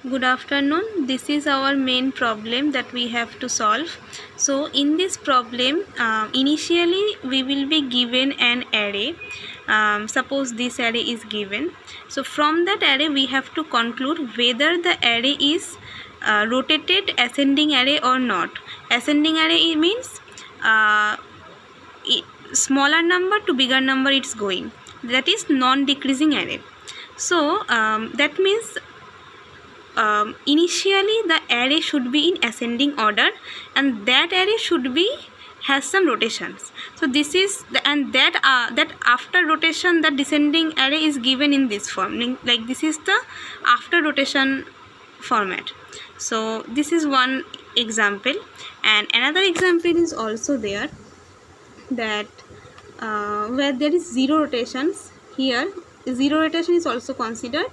Good afternoon. This is our main problem that we have to solve. So in this problem, initially we will be given an array. Suppose this array is given. So from that array we have to conclude whether the array is rotated ascending array or not. Ascending array means smaller number to bigger number it's going. That is non-decreasing array. So that means initially the array should be in ascending order, and that array should be has some rotations. So this is that after rotation the descending array is given in this form, like this is the after rotation format. So this is one example, and another example is also there, that where there is zero rotations. Here zero rotation is also considered,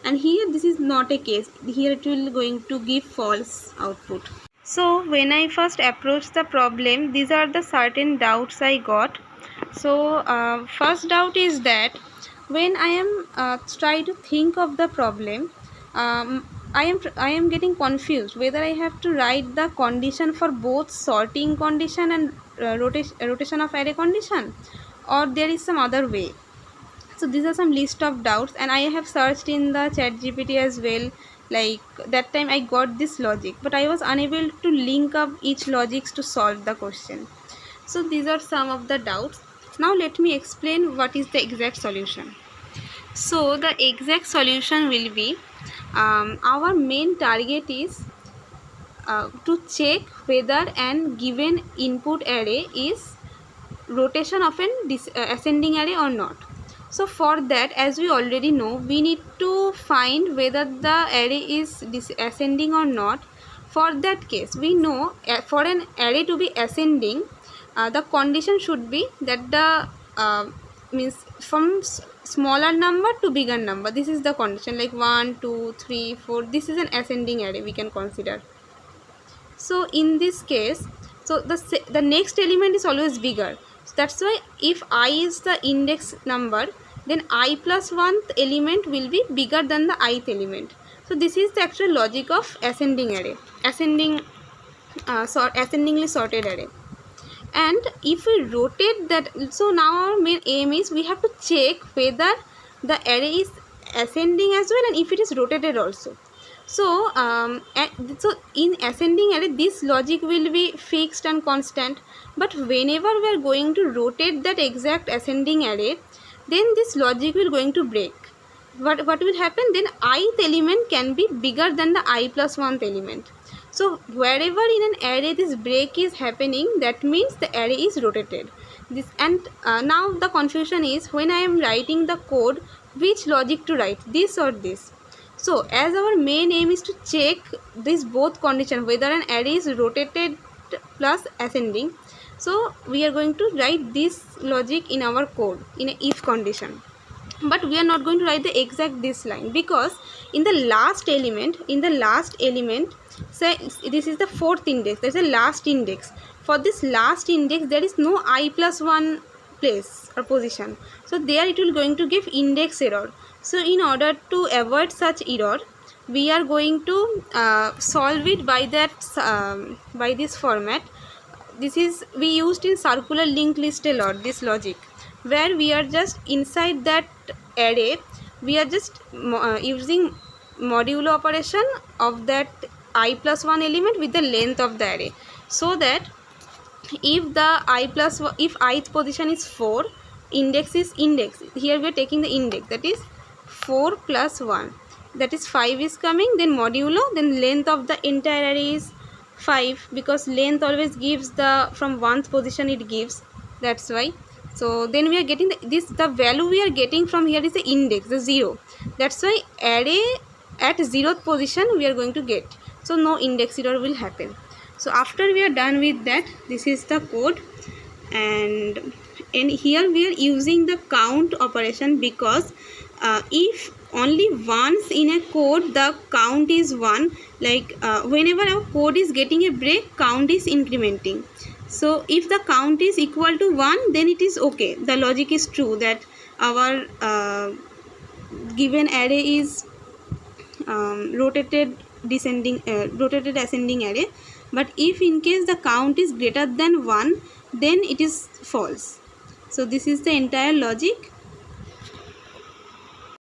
and here this is not a case. Here it will going to give false output. So when I first approached the problem, these are the certain doubts I got. So first doubt is that when I am try to think of the problem, I am getting confused whether I have to write the condition for both sorting condition and rotation of array condition, or there is some other way. So these are some list of doubts, and I have searched in the ChatGPT as well. Like that time I got this logic, but I was unable to link up each logics to solve the question. So these are some of the doubts. Now let me explain what is the exact solution. So the exact solution will be, our main target is to check whether an given input array is rotation of an ascending array or not. So for that, as we already know, we need to find whether the array is ascending or not. For that case, we know for an array to be ascending, the condition should be that the means from smaller number to bigger number. This is the condition, like 1, 2, 3, 4. This is an ascending array we can consider. So in this case, so the next element is always bigger. So that's why if I is the index number, then I plus 1th element will be bigger than the ith element. So this is the actual logic of ascending array, ascendingly sorted array. And if we rotate that, so now our main aim is we have to check whether the array is ascending as well, and if it is rotated also. So so in ascending array this logic will be fixed and constant, but whenever we are going to rotate that exact ascending array, then this logic will going to break. What will happen then? Ith element can be bigger than the I plus 1th element. So wherever in an array this break is happening, that means the array is rotated. This and now the confusion is when I am writing the code, which logic to write, this or this. So as our main aim is to check this both condition, whether an array is rotated plus ascending, so we are going to write this logic in our code in a if condition. But we are not going to write the exact this line, because in the last element, say this is the 4th index, there is a last index. For this last index there is no I plus 1 place or position, so there it will going to give index error. So in order to avoid such error, we are going to solve it by that by this format. This is we used in circular linked list a lot, this logic, where we are just inside that array, we are just using modulo operation of that I plus 1 element with the length of the array, so that if the if ith position is 4, index is index, here we are taking the index, that is 4 plus 1, that is 5 is coming, then modulo, then length of the entire array is 5, because length always gives the from 1th position it gives, that's why. So then we are getting the value we are getting from here is the index, the 0, that's why array at 0th position we are going to get, so no index error will happen. So after we are done with that, this is the code, and here we are using the count operation, because if only once in a code the count is 1, like whenever our code is getting a break, count is incrementing. So if the count is equal to 1, then it is okay, the logic is true, that our given array is rotated ascending array, but if in case the count is greater than 1, then it is false. So this is the entire logic.